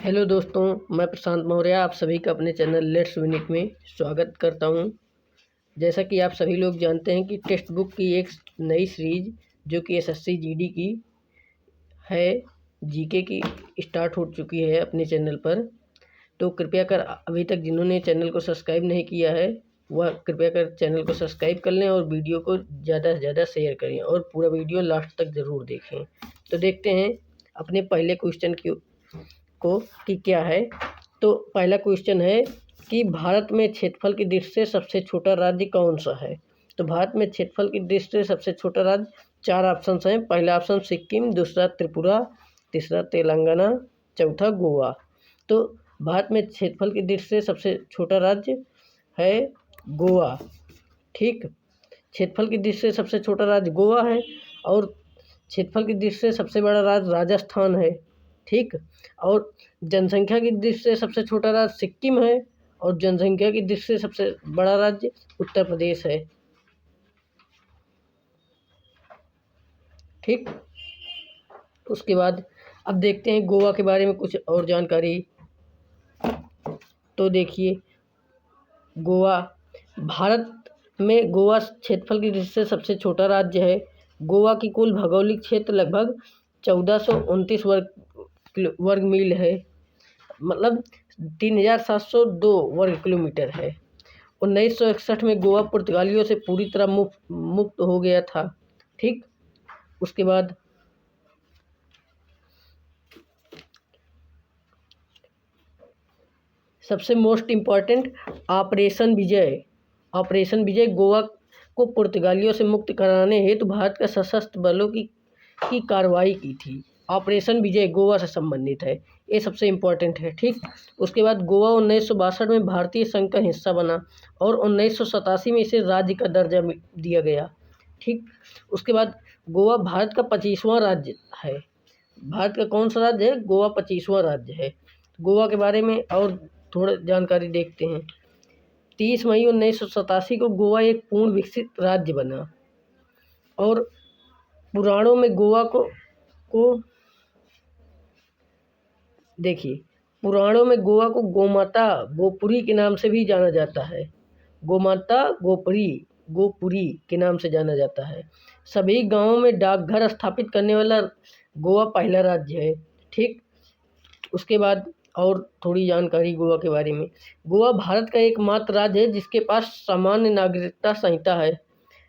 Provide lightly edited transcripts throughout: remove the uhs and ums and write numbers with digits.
Hello दोस्तों, मैं प्रशांत मौर्य आप सभी का अपने चैनल लेट्स विन इट में स्वागत करता हूं। जैसा कि आप सभी लोग जानते हैं कि टेक्स्ट बुक की एक नई सीरीज जो कि एसएससी जीडी की है, जीके की स्टार्ट हो चुकी है अपने चैनल पर। तो कृपया कर अभी तक जिन्होंने चैनल को सब्सक्राइब नहीं किया है वह कृपया कर चैनल को सब्सक्राइब कर लें और वीडियो को ज़्यादा से ज़्यादा शेयर करें और पूरा वीडियो लास्ट तक ज़रूर देखें। तो देखते हैं अपने पहले क्वेश्चन को कि क्या है। तो पहला क्वेश्चन है कि भारत में क्षेत्रफल की दृष्टि से सबसे छोटा राज्य कौन सा है। तो भारत में क्षेत्रफल की दृष्टि से सबसे छोटा राज्य, चार ऑप्शन हैं। पहला ऑप्शन सिक्किम, दूसरा त्रिपुरा, तीसरा तेलंगाना, चौथा गोवा। तो भारत में क्षेत्रफल की दृष्टि से सबसे छोटा राज्य है गोवा। ठीक, क्षेत्रफल की दृष्टि से सबसे छोटा राज्य गोवा है और क्षेत्रफल की दृष्टि से सबसे बड़ा राज्य राजस्थान है। ठीक, और जनसंख्या की दृष्टि से सबसे छोटा राज्य सिक्किम है और जनसंख्या की दृष्टि से सबसे बड़ा राज्य उत्तर प्रदेश है। ठीक, उसके बाद अब देखते हैं गोवा के बारे में कुछ और जानकारी। तो देखिए, गोवा भारत में गोवा क्षेत्रफल की दृष्टि से सबसे छोटा राज्य है। गोवा की कुल भौगोलिक क्षेत्र लगभग 1429 वर्ग मील है, मतलब 3702 वर्ग किलोमीटर है। 1961 में गोवा पुर्तगालियों से पूरी तरह मुक्त हो गया था। ठीक, उसके बाद सबसे मोस्ट इम्पॉर्टेंट ऑपरेशन विजय गोवा को पुर्तगालियों से मुक्त कराने हेतु भारत का सशस्त्र बलों की कार्रवाई की थी। ऑपरेशन विजय गोवा से संबंधित है, ये सबसे इम्पोर्टेंट है। ठीक, उसके बाद गोवा 1962 में भारतीय संघ का हिस्सा बना और 1987 में इसे राज्य का दर्जा दिया गया। ठीक, उसके बाद गोवा भारत का 25वां राज्य है। भारत का कौन सा राज्य है? गोवा 25वां राज्य है। गोवा के बारे में और थोड़ा जानकारी देखते हैं। 30 मई 1987 को गोवा एक पूर्ण विकसित राज्य बना और पुराणों में गोवा को देखिए, पुराणों में गोवा को गोमाता गोपुरी के नाम से भी जाना जाता है। गोमाता गोपुरी के नाम से जाना जाता है। सभी गांवों में डाकघर स्थापित करने वाला गोवा पहला राज्य है। ठीक, उसके बाद और थोड़ी जानकारी गोवा के बारे में। गोवा भारत का एकमात्र राज्य है जिसके पास सामान्य नागरिकता संहिता है।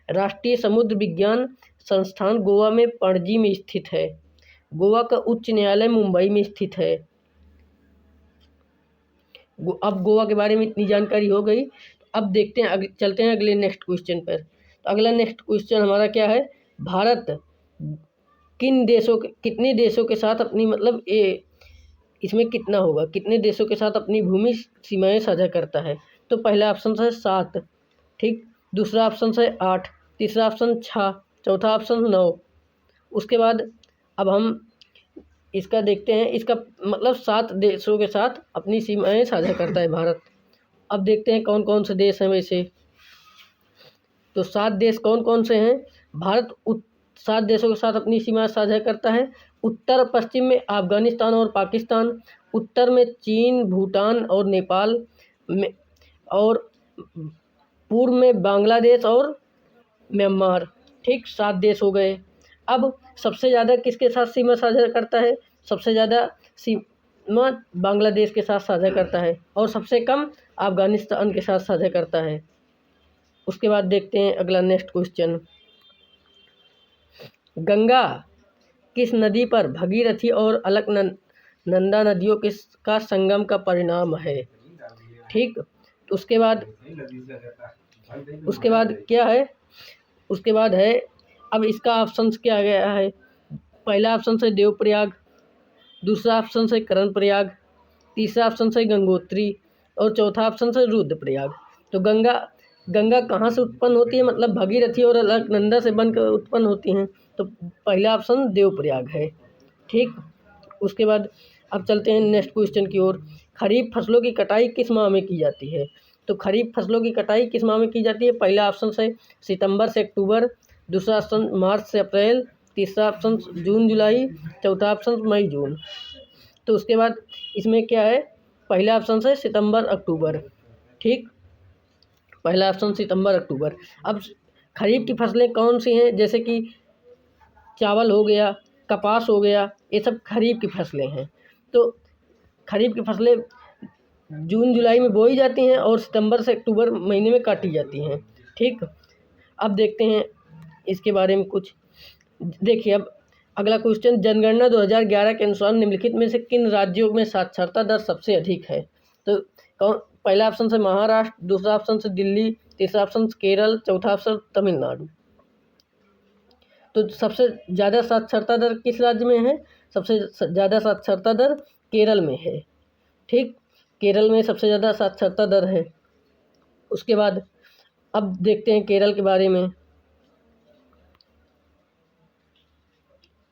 राष्ट्रीय समुद्र विज्ञान संस्थान गोवा में पणजी में स्थित है। गोवा का उच्च न्यायालय मुंबई में स्थित है। अब गोवा के बारे में इतनी जानकारी हो गई। अब देखते हैं, चलते हैं अगले नेक्स्ट क्वेश्चन पर। तो अगला नेक्स्ट क्वेश्चन हमारा क्या है? भारत कितने देशों के साथ अपनी इसमें कितना होगा, कितने देशों के साथ अपनी भूमि सीमाएं साझा करता है। तो पहला ऑप्शन है 7। ठीक, दूसरा ऑप्शन है 8, तीसरा ऑप्शन 6, चौथा ऑप्शन 9। उसके बाद अब हम इसका देखते हैं, इसका मतलब 7 देशों के साथ अपनी सीमाएं साझा करता है भारत। अब देखते हैं कौन कौन से देश हैं वैसे। तो 7 देश कौन कौन से हैं? भारत 7 देशों के साथ अपनी सीमा साझा करता है। उत्तर पश्चिम में अफगानिस्तान और पाकिस्तान, उत्तर में चीन, भूटान और नेपाल में, और पूर्व में बांग्लादेश और म्यांमार। ठीक, 7 देश हो गए। अब सबसे ज़्यादा किसके साथ सीमा साझा करता है? सबसे ज़्यादा सीमा बांग्लादेश के साथ साझा करता है और सबसे कम अफगानिस्तान के साथ साझा करता है। उसके बाद देखते हैं अगला नेक्स्ट क्वेश्चन। गंगा किस नदी पर भगीरथी और अलकनंदा नदियों का संगम का परिणाम है? ठीक, उसके बाद क्या है? उसके बाद है, अब इसका ऑप्शन क्या गया है? पहला ऑप्शन है देवप्रयाग, दूसरा ऑप्शन है कर्णप्रयाग, तीसरा ऑप्शन है गंगोत्री और चौथा ऑप्शन है रुद्रप्रयाग। तो गंगा कहाँ से उत्पन्न होती है? मतलब भगीरथी और अलकनंदा से बनकर उत्पन्न होती हैं। तो पहला ऑप्शन देवप्रयाग है। ठीक, उसके बाद अब चलते हैं नेक्स्ट क्वेश्चन की ओर। खरीफ फसलों की कटाई किस माह में की जाती है? तो खरीफ फसलों की कटाई किस माह में की जाती है? पहला ऑप्शन है सितंबर से अक्टूबर, दूसरा ऑप्शन मार्च से अप्रैल, तीसरा ऑप्शन जून जुलाई, चौथा ऑप्शन मई जून। तो उसके बाद इसमें क्या है, पहला ऑप्शन है सितंबर अक्टूबर। ठीक, पहला ऑप्शन सितंबर अक्टूबर। अब खरीफ की फसलें कौन सी हैं, जैसे कि चावल हो गया, कपास हो गया, ये सब खरीफ की फसलें हैं। तो खरीफ की फसलें जून जुलाई में बोई जाती हैं और सितंबर से अक्टूबर महीने में काटी जाती हैं। ठीक, अब देखते हैं इसके बारे में कुछ। देखिए अब अगला क्वेश्चन, जनगणना 2011 के अनुसार निम्नलिखित में से किन राज्यों में साक्षरता दर सबसे अधिक है? तो कौन, पहला ऑप्शन से महाराष्ट्र, दूसरा ऑप्शन से दिल्ली, तीसरा ऑप्शन केरल, चौथा ऑप्शन तमिलनाडु। तो सबसे ज़्यादा साक्षरता दर किस राज्य में है? सबसे ज़्यादा साक्षरता दर केरल में है। ठीक, केरल में सबसे ज़्यादा साक्षरता दर है। उसके बाद अब देखते हैं केरल के बारे में।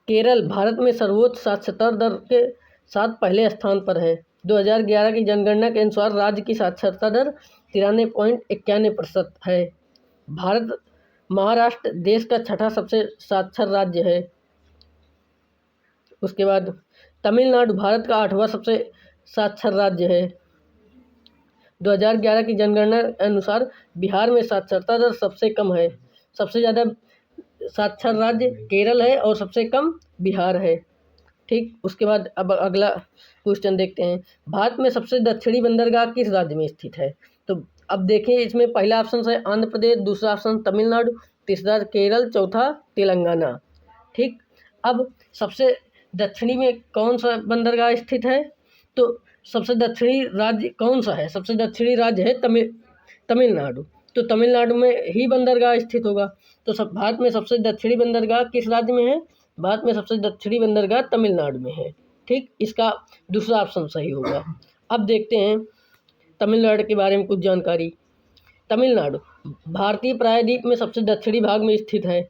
केरल भारत में सर्वोच्च साक्षरता दर के साथ पहले स्थान पर है। 2011 की जनगणना के अनुसार राज्य की साक्षरता दर 93.91% है। भारत महाराष्ट्र देश का छठा सबसे साक्षर राज्य है। उसके बाद तमिलनाडु भारत का 8वां सबसे साक्षर राज्य है। 2011 की जनगणना के अनुसार बिहार में साक्षरता दर सबसे कम है। सबसे ज़्यादा साक्षर राज्य केरल है और सबसे कम बिहार है। ठीक, उसके बाद अब अगला क्वेश्चन देखते हैं, भारत में सबसे दक्षिणी बंदरगाह किस राज्य में स्थित है? तो अब देखिए इसमें पहला ऑप्शन है आंध्र प्रदेश, दूसरा ऑप्शन तमिलनाडु, तीसरा केरल, चौथा तेलंगाना। ठीक, अब सबसे दक्षिणी में कौन सा बंदरगाह स्थित है? तो सबसे दक्षिणी राज्य कौन सा है? सबसे दक्षिणी राज्य है तमिलनाडु। तो तमिलनाडु में ही बंदरगाह स्थित होगा। तो सब भारत में सबसे दक्षिणी बंदरगाह किस राज्य में है? भारत में सबसे दक्षिणी बंदरगाह तमिलनाडु में है। ठीक, इसका दूसरा ऑप्शन सही होगा। अब देखते हैं तमिलनाडु के बारे में कुछ जानकारी। तमिलनाडु भारतीय प्रायद्वीप में सबसे दक्षिणी भाग में स्थित है।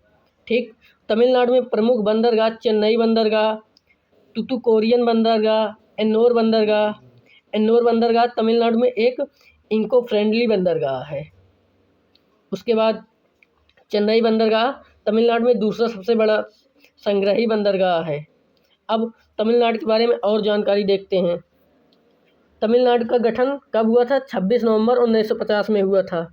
ठीक, तमिलनाडु में प्रमुख बंदरगाह चेन्नई बंदरगाह, टुतुकोरियन बंदरगाह, एन्नोर बंदरगाह तमिलनाडु में एक इनको फ्रेंडली बंदरगाह है। उसके बाद चेन्नई बंदरगाह तमिलनाडु में दूसरा सबसे बड़ा संग्रही बंदरगाह है। अब तमिलनाडु के बारे में और जानकारी देखते हैं। तमिलनाडु का गठन कब हुआ था? 26 नवंबर 1950 में हुआ था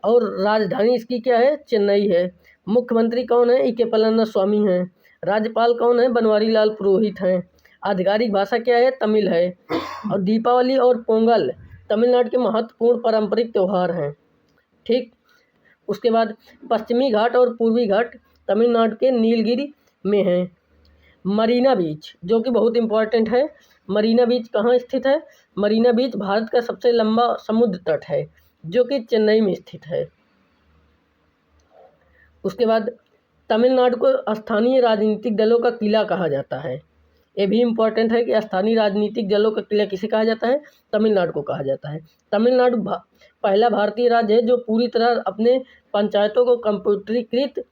और राजधानी इसकी क्या है? चेन्नई है। मुख्यमंत्री कौन है? ई के पलानिस्वामी हैं। राज्यपाल कौन है? बनवारी लाल पुरोहित हैं। आधिकारिक भाषा क्या है? तमिल है। और दीपावली और पोंगल तमिलनाडु के महत्वपूर्ण पारंपरिक त्यौहार हैं। ठीक, उसके बाद पश्चिमी घाट और पूर्वी घाट तमिलनाडु के नीलगिरी में हैं। मरीना बीच जो कि बहुत इम्पोर्टेंट है, मरीना बीच कहाँ स्थित है? मरीना बीच भारत का सबसे लंबा समुद्र तट है जो कि चेन्नई में स्थित है। उसके बाद तमिलनाडु को स्थानीय राजनीतिक दलों का किला कहा जाता है। ये भी इम्पोर्टेंट है कि स्थानीय राजनीतिक दलों का किला किसे कहा जाता है? तमिलनाडु को कहा जाता है। तमिलनाडु पहला भारतीय राज्य है जो पूरी तरह अपने पंचायतों को कंप्यूटरीकृत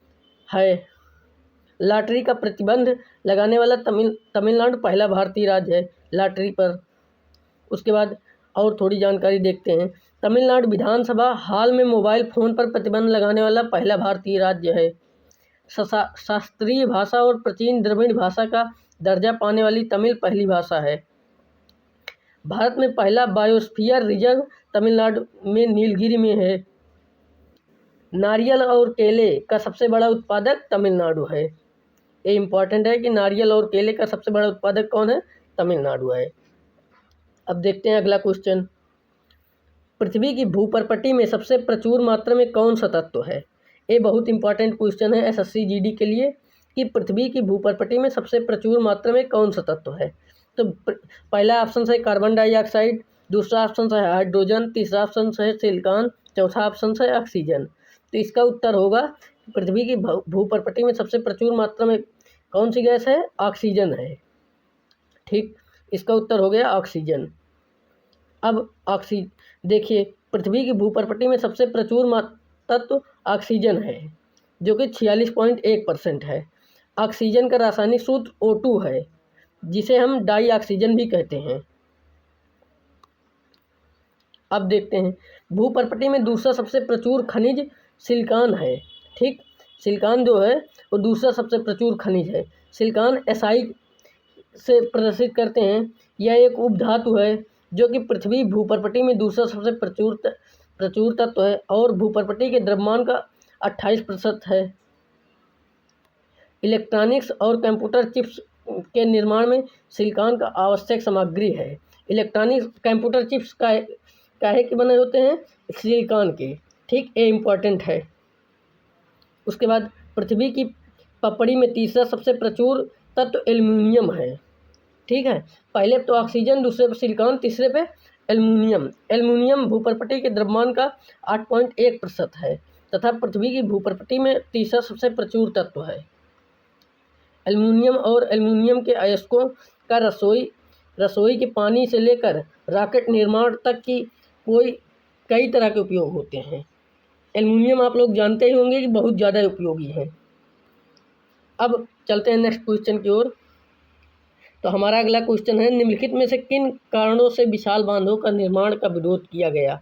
है। लॉटरी का प्रतिबंध लगाने वाला तमिलनाडु पहला भारतीय राज्य है लॉटरी पर। उसके बाद और थोड़ी जानकारी देखते हैं। तमिलनाडु विधानसभा हाल में मोबाइल फ़ोन पर प्रतिबंध लगाने वाला पहला भारतीय राज्य है। शास्त्रीय भाषा और प्राचीन द्रविड़ भाषा का दर्जा पाने वाली तमिल पहली भाषा है। भारत में पहला बायोस्फीयर रिजर्व तमिलनाडु में नीलगिरी में है। नारियल और केले का सबसे बड़ा उत्पादक तमिलनाडु है। ये इम्पॉर्टेंट है कि नारियल और केले का सबसे बड़ा उत्पादक कौन है? तमिलनाडु है। अब देखते हैं अगला क्वेश्चन, पृथ्वी की भूपर्पटी में सबसे प्रचुर मात्रा में कौन सा तत्व है? ये बहुत इंपॉर्टेंट क्वेश्चन है एसएससी जीडी के लिए कि पृथ्वी की भूपर्पटी में सबसे प्रचुर मात्रा में कौन सा तत्व है? तो पहला ऑप्शन है कार्बन डाइऑक्साइड, दूसरा ऑप्शन है हाइड्रोजन, तीसरा ऑप्शन है सिलिकॉन, चौथा ऑप्शन है ऑक्सीजन। तो इसका उत्तर होगा पृथ्वी की भूपर्पटी में सबसे प्रचुर मात्रा में कौन सी गैस है? ऑक्सीजन है। ठीक, इसका उत्तर हो गया ऑक्सीजन। अब देखिए पृथ्वी की भूपर्पटी में सबसे प्रचुर तत्व ऑक्सीजन है जो कि 46.1% है। ऑक्सीजन का रासायनिक सूत्र O2 है जिसे हम डाई ऑक्सीजन भी कहते हैं। अब देखते हैं भूपर्पटी में दूसरा सबसे प्रचुर खनिज सिलिकॉन है। ठीक, सिलिकॉन जो है वो दूसरा सबसे प्रचुर खनिज है। सिलिकॉन से प्रदर्शित करते हैं। यह एक उपधातु है जो कि पृथ्वी भूपर्पटी में दूसरा सबसे प्रचुर तत्व है और भूपर्पटी के द्रव्यमान का 28% है। इलेक्ट्रॉनिक्स और कंप्यूटर चिप्स के निर्माण में सिलिकॉन का आवश्यक सामग्री है। इलेक्ट्रॉनिक्स कंप्यूटर चिप्स काहे के बने होते हैं? सिलिकॉन के। ठीक, ये इम्पोर्टेंट है। उसके बाद पृथ्वी की पपड़ी में तीसरा सबसे प्रचुर तत्व एल्युमिनियम है। ठीक है, पहले तो ऑक्सीजन, दूसरे पे सिलिकॉन, तीसरे पे एल्युमिनियम। एल्युमिनियम भूपर्पटी के द्रव्यमान का 8.1% है तथा पृथ्वी की भूपर्पटी में तीसरा सबसे प्रचुर तत्व है। एल्युमिनियम और एल्युमिनियम के अयस्कों का रसोई के पानी से लेकर रॉकेट निर्माण तक की कई तरह के उपयोग होते हैं। एल्युमिनियम आप लोग जानते ही होंगे कि बहुत ज़्यादा उपयोगी है। अब चलते हैं नेक्स्ट क्वेश्चन की ओर। तो हमारा अगला क्वेश्चन है, निम्नलिखित में से किन कारणों से विशाल बांधों का निर्माण का विरोध किया गया?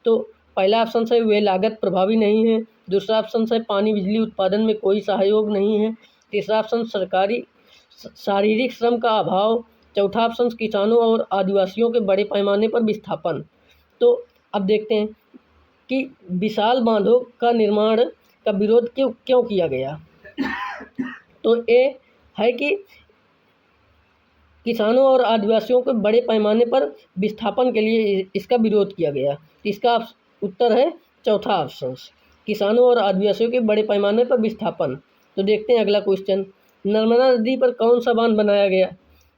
तो पहला ऑप्शन है वे लागत प्रभावी नहीं है। दूसरा ऑप्शन है पानी बिजली उत्पादन में कोई सहयोग नहीं है। तीसरा ऑप्शन शारीरिक श्रम का अभाव। चौथा ऑप्शन किसानों और आदिवासियों के बड़े पैमाने पर विस्थापन। तो अब देखते हैं कि विशाल बांधों का निर्माण का विरोध क्यों किया गया। तो ये है कि किसानों और आदिवासियों के बड़े पैमाने पर विस्थापन के लिए इसका विरोध किया गया। इसका उत्तर है चौथा ऑप्शन, किसानों और आदिवासियों के बड़े पैमाने पर विस्थापन। तो देखते हैं अगला क्वेश्चन, नर्मदा नदी पर कौन सा बांध बनाया गया?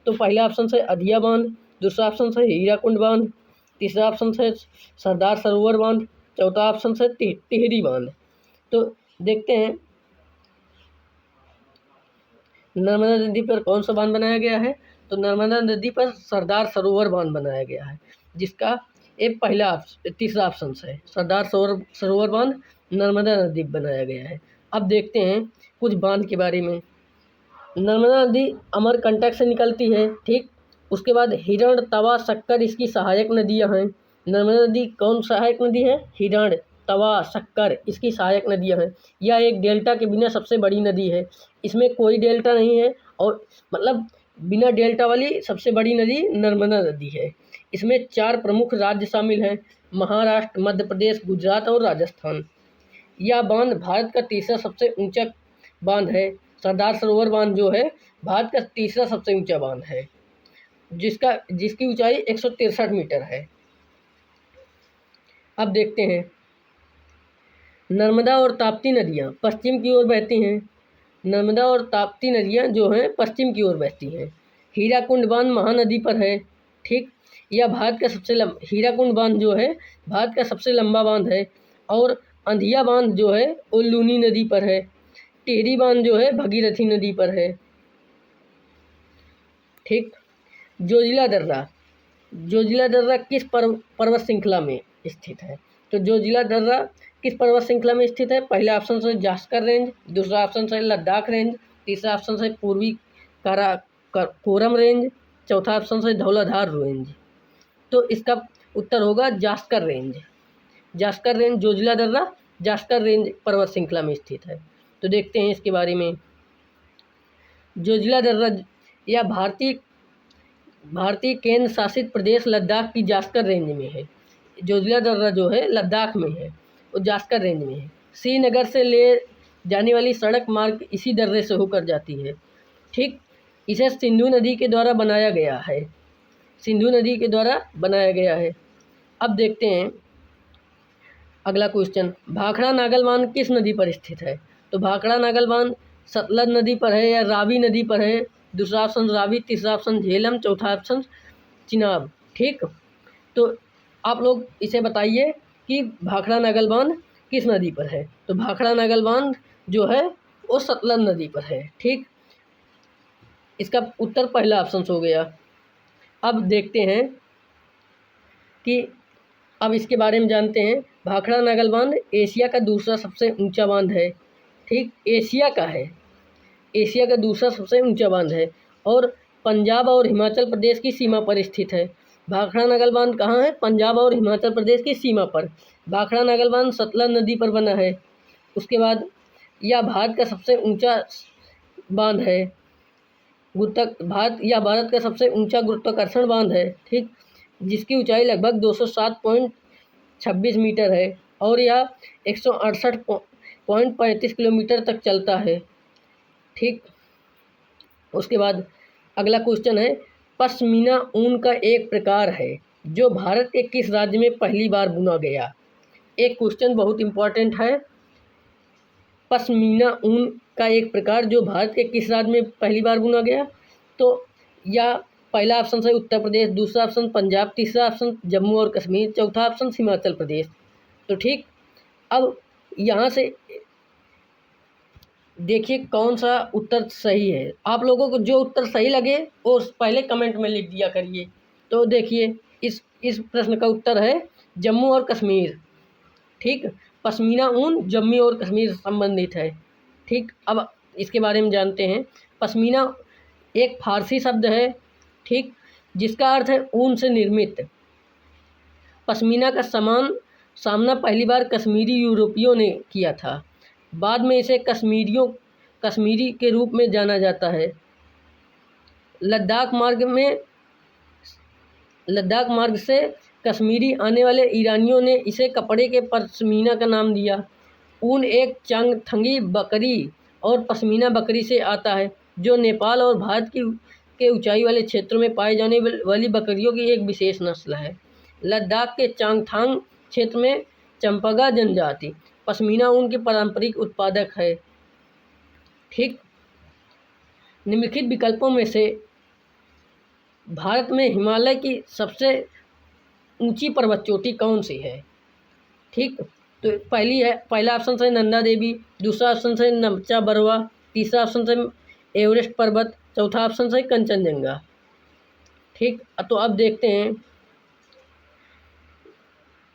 तो पहला ऑप्शन है अधिया बांध, दूसरा ऑप्शन है हीराकुंड बांध, तीसरा ऑप्शन है सरदार सरोवर बांध, चौथा ऑप्शन है टिहरी बांध। तो देखते हैं नर्मदा नदी पर कौन सा बांध बनाया गया है। तो नर्मदा नदी पर सरदार सरोवर बांध बनाया गया है, जिसका एक तीसरा ऑप्शन है सरदार सरोवर बांध नर्मदा नदी बनाया गया है। अब देखते हैं कुछ बांध के बारे में। नर्मदा नदी अमरकंटक से निकलती है। ठीक, उसके बाद हिरण, तवा, शक्कर इसकी सहायक नदियां हैं। नर्मदा नदी कौन सहायक नदी है? हिरण, तवा, शक्कर इसकी सहायक नदियां हैं। यह एक डेल्टा के बिना सबसे बड़ी नदी है। इसमें कोई डेल्टा नहीं है और मतलब बिना डेल्टा वाली सबसे बड़ी नदी नर्मदा नदी है। इसमें 4 प्रमुख राज्य शामिल हैं, महाराष्ट्र, मध्य प्रदेश, गुजरात और राजस्थान। यह बांध भारत का तीसरा सबसे ऊंचा बांध है। सरदार सरोवर बांध जो है भारत का तीसरा सबसे ऊंचा बांध है, जिसकी ऊंचाई 163 मीटर है। अब देखते हैं नर्मदा और ताप्ती नदियाँ पश्चिम की ओर बहती हैं। नर्मदा और ताप्ती नदियाँ जो हैं पश्चिम की ओर बहती हैं। हीराकुंड बांध महानदी पर है। ठीक, यह भारत का हीराकुंड बांध जो है भारत का सबसे लंबा बांध है। और अंधिया बांध जो है वो लूनी नदी पर है। टिहरी बांध जो है भगीरथी नदी पर है। ठीक, जोजिला दर्रा किस पर्वत श्रृंखला में स्थित है? तो जोजिला दर्रा किस पर्वत श्रृंखला में स्थित है? पहला ऑप्शन है जास्कर रेंज, दूसरा ऑप्शन है लद्दाख रेंज, तीसरा ऑप्शन है पूर्वी कोरम रेंज, चौथा ऑप्शन है धौलाधार रेंज। तो इसका उत्तर होगा जास्कर रेंज। जास्कर रेंज, जोजिला दर्रा जास्कर रेंज पर्वत श्रृंखला में स्थित है। तो देखते हैं इसके बारे में। जोजिला दर्रा या भारतीय केंद्र शासित प्रदेश लद्दाख की जास्कर रेंज में है। जोजिला दर्रा जो है लद्दाख में है, वो जास्कर रेंज में है। श्रीनगर से ले जाने वाली सड़क मार्ग इसी दर्रे से होकर जाती है। ठीक, इसे सिंधु नदी के द्वारा बनाया गया है। सिंधु नदी के द्वारा बनाया गया है। अब देखते हैं अगला क्वेश्चन, भाखड़ा नागल बांध किस नदी पर स्थित है? तो भाखड़ा नागल बांध सतलज नदी पर है या रावी नदी पर है? दूसरा ऑप्शन रावी, तीसरा ऑप्शन झेलम, चौथा ऑप्शन चिनाब। ठीक, तो आप लोग इसे बताइए कि भाखड़ा नागल बांध किस नदी पर है? तो भाखड़ा नागल बांध जो है वो सतलज नदी पर है। ठीक, इसका उत्तर पहला ऑप्शन हो गया। अब देखते हैं कि अब इसके बारे में जानते हैं। भाखड़ा नागल बांध एशिया का दूसरा सबसे ऊंचा बांध है। ठीक, एशिया का है, एशिया का दूसरा सबसे ऊंचा बांध है और पंजाब और हिमाचल प्रदेश की सीमा पर स्थित है। भाखड़ा नागल बांध कहाँ है? पंजाब और हिमाचल प्रदेश की सीमा पर। भाखड़ा नागल बांध सतलज नदी पर बना है। उसके बाद यह भारत का सबसे ऊंचा बांध है। भारत का सबसे ऊंचा गुरुत्वाकर्षण बांध है, ठीक, जिसकी ऊंचाई लगभग 207.26 मीटर है और यह 168.35 किलोमीटर तक चलता है, ठीक। उसके बाद अगला क्वेश्चन है, पश्मीना ऊन का एक प्रकार है जो भारत के किस राज्य में पहली बार बुना गया। एक क्वेश्चन बहुत इम्पोर्टेंट है, पश्मीना ऊन का एक प्रकार जो भारत के किस राज्य में पहली बार बुना गया। तो या पहला ऑप्शन है उत्तर प्रदेश, दूसरा ऑप्शन पंजाब, तीसरा ऑप्शन जम्मू और कश्मीर, चौथा ऑप्शन हिमाचल प्रदेश। तो ठीक, अब यहाँ से देखिए कौन सा उत्तर सही है। आप लोगों को जो उत्तर सही लगे वो पहले कमेंट में लिख दिया करिए। तो देखिए इस प्रश्न का उत्तर है जम्मू और कश्मीर, ठीक। पश्मीना ऊन जम्मू और कश्मीर से संबंधित है, ठीक। अब इसके बारे में जानते हैं। पश्मीना एक फारसी शब्द है, ठीक, जिसका अर्थ है ऊन से निर्मित। पश्मीना का सामना पहली बार कश्मीरी यूरोपियों ने किया था। बाद में इसे कश्मीरी के रूप में जाना जाता है। लद्दाख मार्ग से कश्मीरी आने वाले ईरानियों ने इसे कपड़े के पश्मीना का नाम दिया। ऊन एक चांगथंगी बकरी और पश्मीना बकरी से आता है, जो नेपाल और भारत के ऊंचाई वाले क्षेत्रों में पाई जाने वाली बकरियों की एक विशेष नस्ल है। लद्दाख के चांगथांग क्षेत्र में चंपगा जनजाति पश्मीना ऊन के पारंपरिक उत्पादक है, ठीक। निम्नलिखित विकल्पों में से भारत में हिमालय की सबसे ऊंची पर्वत चोटी कौन सी है, ठीक। तो पहला ऑप्शन है नंदा देवी, दूसरा ऑप्शन है नमचा बरवा, तीसरा ऑप्शन है एवरेस्ट पर्वत, चौथा ऑप्शन है कंचनजंगा, ठीक। तो अब देखते हैं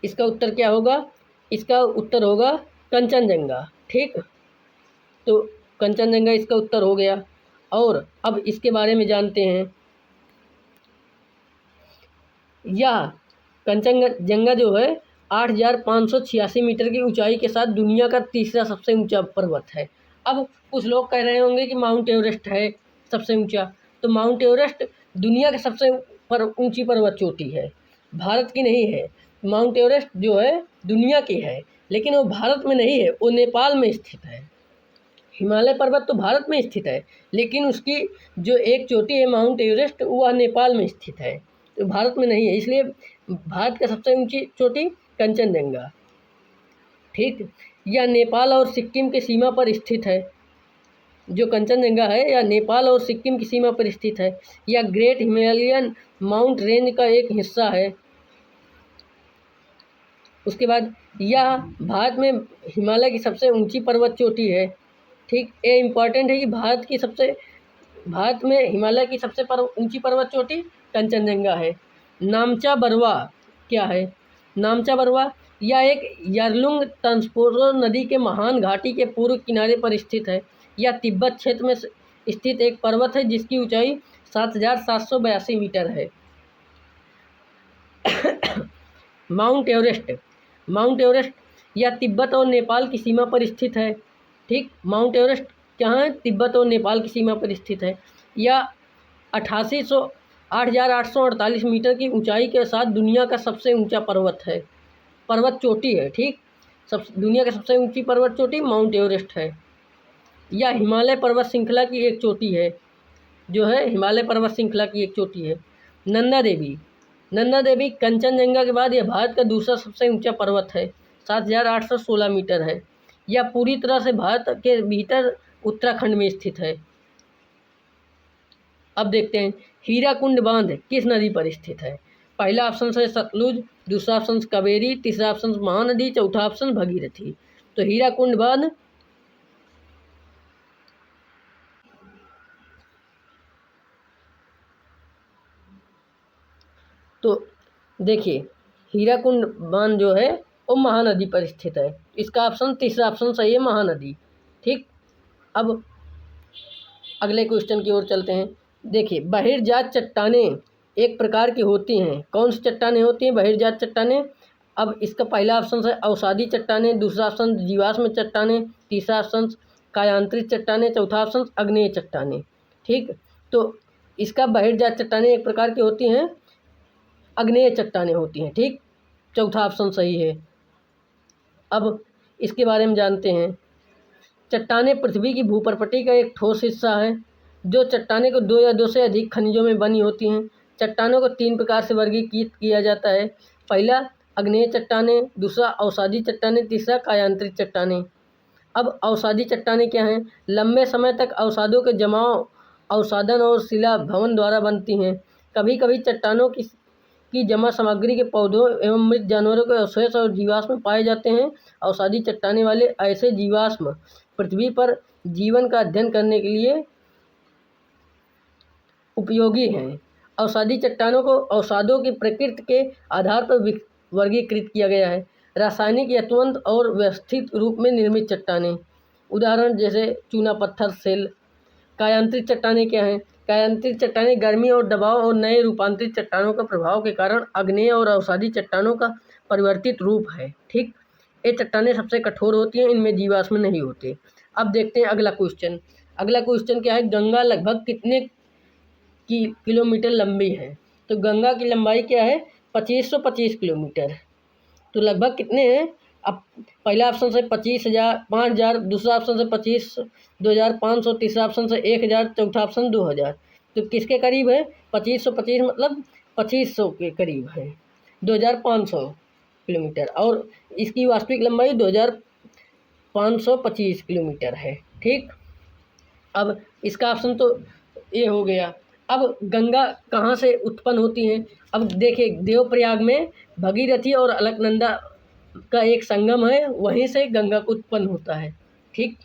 इसका उत्तर क्या होगा। इसका उत्तर होगा कंचनजंगा, ठीक। तो कंचनजंगा इसका उत्तर हो गया। और अब इसके बारे में जानते हैं। यह कंचनजंगा जो है 8,586 मीटर की ऊंचाई के साथ दुनिया का तीसरा सबसे ऊंचा पर्वत है। अब कुछ लोग कह रहे होंगे कि माउंट एवरेस्ट है सबसे ऊंचा। तो माउंट एवरेस्ट दुनिया की सबसे ऊंची पर्वत चोटी है, भारत की नहीं है। माउंट एवरेस्ट जो है दुनिया की है, लेकिन वो भारत में नहीं है, वो नेपाल में स्थित है। हिमालय पर्वत तो भारत में स्थित है, लेकिन उसकी जो एक चोटी है माउंट एवरेस्ट वह नेपाल में स्थित है, तो भारत में नहीं है। इसलिए भारत का सबसे ऊंची चोटी कंचनजंगा, ठीक। यह नेपाल और सिक्किम की सीमा पर स्थित है। जो कंचनजंगा है यह नेपाल और सिक्किम की सीमा पर स्थित है। यह ग्रेट हिमालयन माउंट रेंज का एक हिस्सा है। उसके बाद यह भारत में हिमालय की सबसे ऊंची पर्वत चोटी है, ठीक। ये इम्पॉर्टेंट है कि भारत में हिमालय की सबसे ऊंची पर्वत चोटी कंचनजंगा है। नामचा बरवा क्या है। नामचा बरवा यह एक यारलुंग तंजपोरो नदी के महान घाटी के पूर्व किनारे पर स्थित है। यह तिब्बत क्षेत्र में स्थित एक पर्वत है जिसकी ऊंचाई 7,782 मीटर है। माउंट एवरेस्ट यह तिब्बत और नेपाल की सीमा पर स्थित है, ठीक। माउंट एवरेस्ट कहाँ है, तिब्बत और नेपाल की सीमा पर स्थित है। यह 8,848 मीटर की ऊंचाई के साथ दुनिया का सबसे ऊंचा पर्वत चोटी है, ठीक। दुनिया की सबसे ऊंची पर्वत चोटी माउंट एवरेस्ट है। यह हिमालय पर्वत श्रृंखला की एक चोटी है, जो है हिमालय पर्वत श्रृंखला की एक चोटी है। नंदा देवी कंचनजंगा के बाद यह भारत का दूसरा सबसे ऊंचा पर्वत है, 7,816 मीटर है। यह पूरी तरह से भारत के भीतर उत्तराखंड में स्थित है। अब देखते हैं हीराकुंड बांध किस नदी पर स्थित है। पहला ऑप्शन है सतलुज, दूसरा ऑप्शन कावेरी, तीसरा ऑप्शन महानदी, चौथा ऑप्शन भगीरथी। तो हीराकुंड बांध तो देखिए हीराकुंड बांध जो है वो महानदी पर स्थित है। इसका ऑप्शन तीसरा ऑप्शन सही है, महानदी, ठीक। अब अगले क्वेश्चन की ओर चलते हैं। देखिए बहिर्जात चट्टानें एक प्रकार की होती हैं। कौन सी चट्टानें होती हैं बहिर्जात चट्टानें। अब इसका पहला ऑप्शन है अवसादी चट्टानें, दूसरा ऑप्शन जीवाश्म चट्टानें, तीसरा ऑप्शन कायांतरित चट्टानें, चौथा ऑप्शन आग्नेय चट्टानें, ठीक। तो इसका बहिर्जात चट्टानें एक प्रकार की होती हैं, आग्नेय चट्टानें होती हैं। ठीक, चौथा ऑप्शन सही है। अब इसके बारे में जानते हैं। चट्टानें पृथ्वी की भूपर्पटी का एक ठोस हिस्सा है। जो चट्टानें को दो या दो से अधिक खनिजों में बनी होती हैं। चट्टानों को तीन प्रकार से वर्गीकृत किया जाता है। पहला आग्नेय चट्टानें, दूसरा अवसादी चट्टानें, तीसरा कायांतरित चट्टानें। अब अवसादी चट्टानें क्या हैं? लंबे समय तक अवसादों के जमाव, अवसादन और शिला भवन द्वारा बनती हैं। कभी कभी चट्टानों की जमा सामग्री के पौधों एवं मृत जानवरों के अवशेष और जीवाश्म पाए जाते हैं। अवसादी चट्टानें वाले ऐसे जीवाश्म पृथ्वी पर जीवन का अध्ययन करने के लिए उपयोगी हैं। अवसादी चट्टानों को अवसादों की प्रकृति के आधार पर वर्गीकृत किया गया है। रासायनिक या तुरंत और व्यवस्थित रूप में निर्मित चट्टानें, उदाहरण जैसे चूना पत्थर, सेल। कायांतरित चट्टानें क्या हैं? कायांतरित चट्टानें गर्मी और दबाव और नए रूपांतरित चट्टानों का प्रभाव के कारण आग्नेय और अवसादी चट्टानों का परिवर्तित रूप है। ठीक, ये चट्टानें सबसे कठोर होती हैं, इनमें जीवाश्म नहीं होते। अब देखते हैं अगला क्वेश्चन। अगला क्वेश्चन क्या है? गंगा लगभग कितने किलोमीटर लंबी है? तो गंगा की लंबाई क्या है? 2525 किलोमीटर। तो लगभग कितने हैं? अब पहला ऑप्शन से 25,000, 5,000, दूसरा ऑप्शन से 25, 2,500, तीसरा ऑप्शन से 1,000, चौथा ऑप्शन 2,000। तो किसके करीब है? 2525 मतलब 2500 के करीब है, 2,500 किलोमीटर। और इसकी वास्तविक लंबाई 2,525 किलोमीटर है। ठीक, अब इसका ऑप्शन तो ये हो गया। अब गंगा कहाँ से उत्पन्न होती हैं? अब देखिए, देवप्रयाग में भगीरथी और अलकनंदा का एक संगम है, वहीं से गंगा को उत्पन्न होता है। ठीक,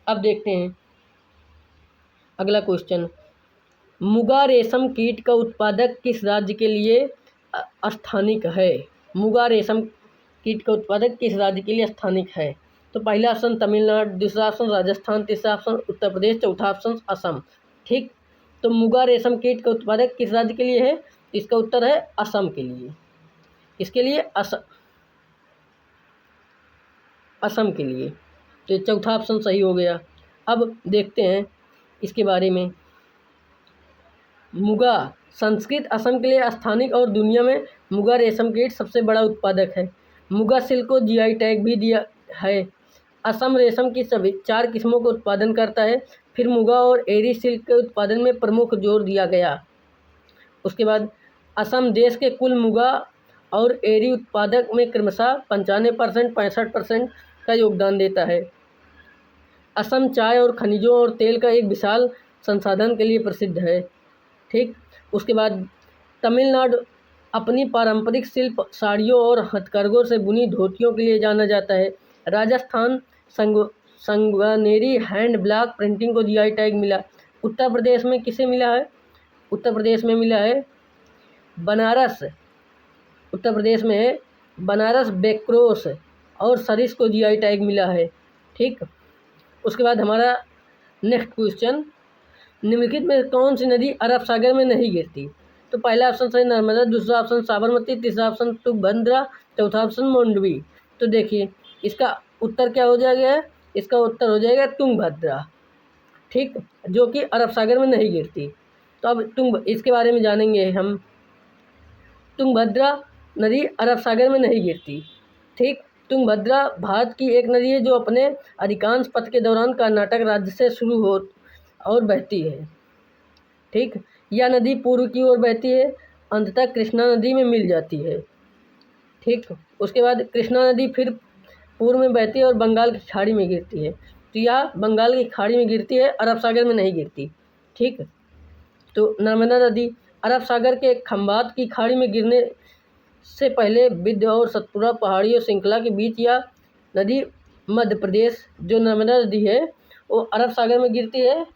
अब देखते हैं अगला क्वेश्चन। मुगा रेशम कीट का उत्पादक किस राज्य के लिए स्थानिक है? मुगा रेशम कीट का उत्पादक किस राज्य के लिए स्थानिक है? तो पहला ऑप्शन तमिलनाडु, दूसरा ऑप्शन राजस्थान, तीसरा ऑप्शन उत्तर प्रदेश, चौथा ऑप्शन असम। ठीक, तो मुगा रेशम कीट का उत्पादक किस राज्य के लिए है? इसका उत्तर है असम के लिए। इसके लिए असम के लिए। तो चौथा ऑप्शन सही हो गया। अब देखते हैं इसके बारे में। मुगा संस्कृत असम के लिए स्थानिक और दुनिया में मुगा रेशम कीट सबसे बड़ा उत्पादक है। मुगा सिल्क को जीआई टैग भी दिया है। असम रेशम की सभी 4 किस्मों का उत्पादन करता है। फिर मुगा और एरी सिल्क के उत्पादन में प्रमुख जोर दिया गया। उसके बाद असम देश के कुल मुगा और एरी उत्पादक में क्रमशः 95%, 65% का योगदान देता है। असम चाय और खनिजों और तेल का एक विशाल संसाधन के लिए प्रसिद्ध है। ठीक, उसके बाद तमिलनाडु अपनी पारंपरिक शिल्प, साड़ियों और हथकरघों से बुनी धोतियों के लिए जाना जाता है। Rajasthan Sanganeri hand block printing को जीआई टैग मिला। उत्तर प्रदेश में किसे मिला है? उत्तर प्रदेश में मिला है बनारस। उत्तर प्रदेश में है बनारस बेक्रोस और सरिस को जीआई टैग मिला है। ठीक, उसके बाद हमारा नेक्स्ट क्वेश्चन। निम्नलिखित में कौन सी नदी अरब सागर में नहीं गिरती? तो पहला ऑप्शन सही नर्मदा, दूसरा ऑप्शन साबरमती, तीसरा ऑप्शन तुंगभद्रा, चौथा ऑप्शन मांडवी। तो देखिए इसका उत्तर क्या हो जाएगा? इसका उत्तर हो जाएगा तुंगभद्रा। ठीक, जो कि अरब सागर में नहीं गिरती। तो अब इसके बारे में जानेंगे हम। तुंगभद्रा नदी अरब सागर में नहीं गिरती। ठीक, तुंगभद्रा भारत की एक नदी है जो अपने अधिकांश पथ के दौरान कर्नाटक राज्य से शुरू हो और बहती है। ठीक, यह नदी पूर्व की ओर बहती है, अंततः कृष्णा नदी में मिल जाती है। ठीक, उसके बाद कृष्णा नदी फिर पूर्व में बहती है और बंगाल की खाड़ी में गिरती है। तो यह बंगाल की खाड़ी में गिरती है, अरब सागर में नहीं गिरती। ठीक, तो नर्मदा नदी अरब सागर के खंबात की खाड़ी में गिरने से पहले विंध्य और सतपुड़ा पहाड़ियों श्रृंखला के बीच यह नदी मध्य प्रदेश, जो नर्मदा नदी है वो अरब सागर में गिरती है।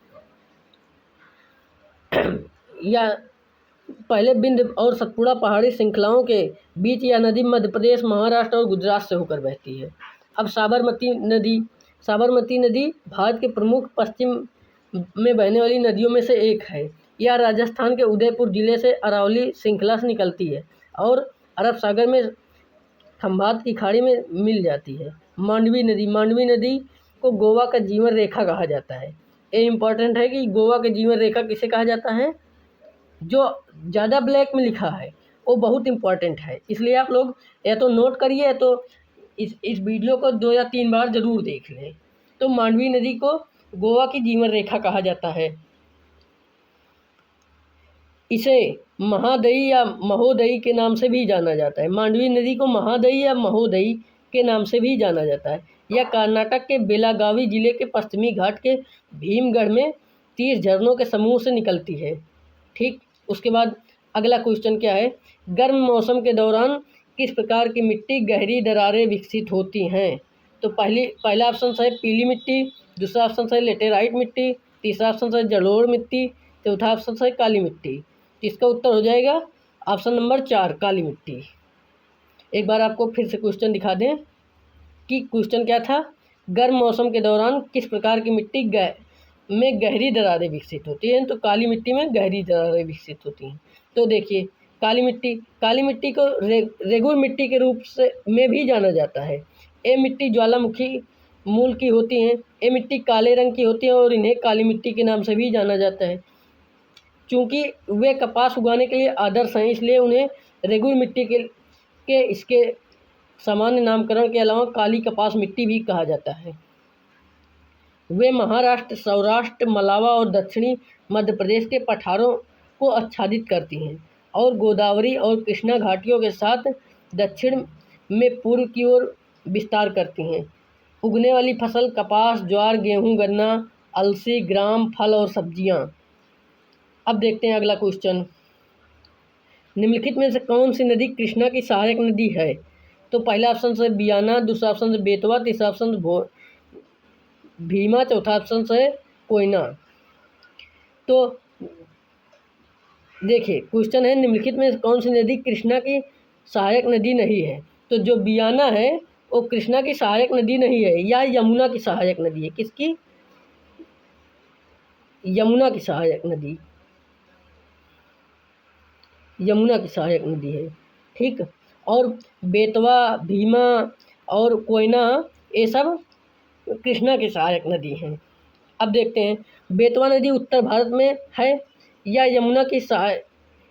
या पहले विंध्य और सतपुड़ा पहाड़ी श्रृंखलाओं के बीच यह नदी मध्य प्रदेश, महाराष्ट्र और गुजरात से होकर बहती है। अब साबरमती नदी भारत के प्रमुख पश्चिम में बहने वाली नदियों में से एक है। यह राजस्थान के उदयपुर जिले से अरावली श्रृंखला से निकलती है और अरब सागर में खंबात की खाड़ी में मिल जाती है। मांडवी नदी को गोवा का जीवन रेखा कहा जाता है। ए इम्पॉर्टेंट है कि गोवा के जीवन रेखा किसे कहा जाता है। जो ज़्यादा ब्लैक में लिखा है वो बहुत इम्पॉर्टेंट है, इसलिए आप लोग या तो नोट करिए, या तो इस वीडियो को 2 या 3 बार ज़रूर देख लें। तो मांडवी नदी को गोवा की जीवन रेखा कहा जाता है। इसे महादई या महोदई के नाम से भी जाना जाता है। मांडवी नदी को महादई या महोदई के नाम से भी जाना जाता है। यह कर्नाटक के बेलागावी जिले के पश्चिमी घाट के भीमगढ़ में 30 झरनों के समूह से निकलती है। ठीक, उसके बाद अगला क्वेश्चन क्या है, गर्म मौसम के दौरान किस प्रकार की मिट्टी गहरी दरारें विकसित होती हैं। तो पहला ऑप्शन है पीली मिट्टी, दूसरा ऑप्शन है लेटेराइट मिट्टी, तीसरा ऑप्शन है जलोढ़ मिट्टी, चौथा ऑप्शन है काली मिट्टी। इसका उत्तर हो जाएगा ऑप्शन नंबर 4 काली मिट्टी। एक बार आपको फिर से क्वेश्चन दिखा दें कि क्वेश्चन क्या था, गर्म मौसम के दौरान किस प्रकार की मिट्टी में गहरी दरारें विकसित होती हैं। तो काली मिट्टी में गहरी दरारें विकसित होती हैं। तो देखिए काली मिट्टी को रेगुर मिट्टी के रूप से में भी जाना जाता है। ये मिट्टी ज्वालामुखी मूल की होती हैं। ये मिट्टी काले रंग की होती है और इन्हें काली मिट्टी के नाम से भी जाना जाता है। चूँकि वे कपास उगाने के लिए आदर्श हैं, इसलिए उन्हें रेगुर मिट्टी के इसके सामान्य नामकरण के अलावा काली कपास मिट्टी भी कहा जाता है। वे महाराष्ट्र, सौराष्ट्र, मलावा और दक्षिणी मध्य प्रदेश के पठारों को आच्छादित करती हैं और गोदावरी और कृष्णा घाटियों के साथ दक्षिण में पूर्व की ओर विस्तार करती हैं। उगने वाली फसल कपास, ज्वार, गेहूं, गन्ना, अलसी, ग्राम, फल और सब्जियां। अब देखते हैं अगला क्वेश्चन, निम्नलिखित में से कौन सी नदी कृष्णा की सहायक नदी है। तो पहला ऑप्शन है बियाना, दूसरा ऑप्शन है बेतवा, तीसरा ऑप्शन भीमा, चौथा ऑप्शन है कोयना। तो देखिए क्वेश्चन है निम्नलिखित में कौन सी नदी कृष्णा की सहायक नदी नहीं है। तो जो बियाना है वो कृष्णा की सहायक नदी नहीं है, या यमुना की सहायक नदी है। किसकी? यमुना की सहायक नदी, यमुना की सहायक नदी है। ठीक, और बेतवा, भीमा और कोयना ये सब कृष्णा की सहायक नदी हैं। अब देखते हैं बेतवा नदी उत्तर भारत में है, या यमुना की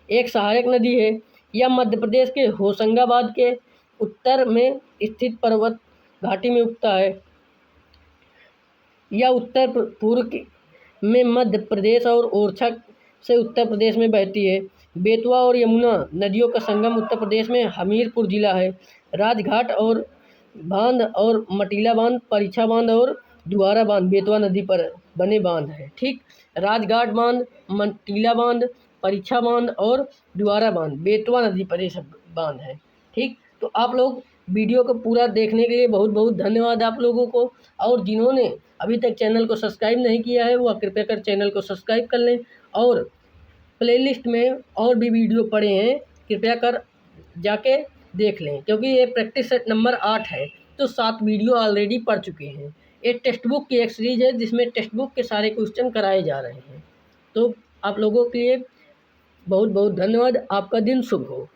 एक सहायक नदी है, या मध्य प्रदेश के होशंगाबाद के उत्तर में स्थित पर्वत घाटी में उगता है, या उत्तर पूर्व में मध्य प्रदेश और ओरछा से उत्तर प्रदेश में बहती है। बेतवा और यमुना नदियों का संगम उत्तर प्रदेश में हमीरपुर जिला है। राजघाट और बांध और मटीला बांध, परीक्षा बांध और दुआरा बांध बेतवा नदी पर बने बांध हैं। ठीक, राजघाट बांध, मटीला बांध, परीक्षा बांध और दुआरा बांध बेतवा नदी पर ये सब बांध हैं। ठीक, तो आप लोग वीडियो को पूरा देखने के लिए बहुत बहुत धन्यवाद आप लोगों को। और जिन्होंने अभी तक चैनल को सब्सक्राइब नहीं किया है वह कृपया कर चैनल को सब्सक्राइब कर लें, और प्लेलिस्ट में और भी वीडियो पड़े हैं, कृपया कर जाके देख लें, क्योंकि ये प्रैक्टिस सेट नंबर 8 है, तो 7 वीडियो ऑलरेडी पढ़ चुके हैं। ये टेक्स्ट बुक की एक सीरीज़ है जिसमें टेक्स्ट बुक के सारे क्वेश्चन कराए जा रहे हैं। तो आप लोगों के लिए बहुत बहुत धन्यवाद। आपका दिन शुभ हो।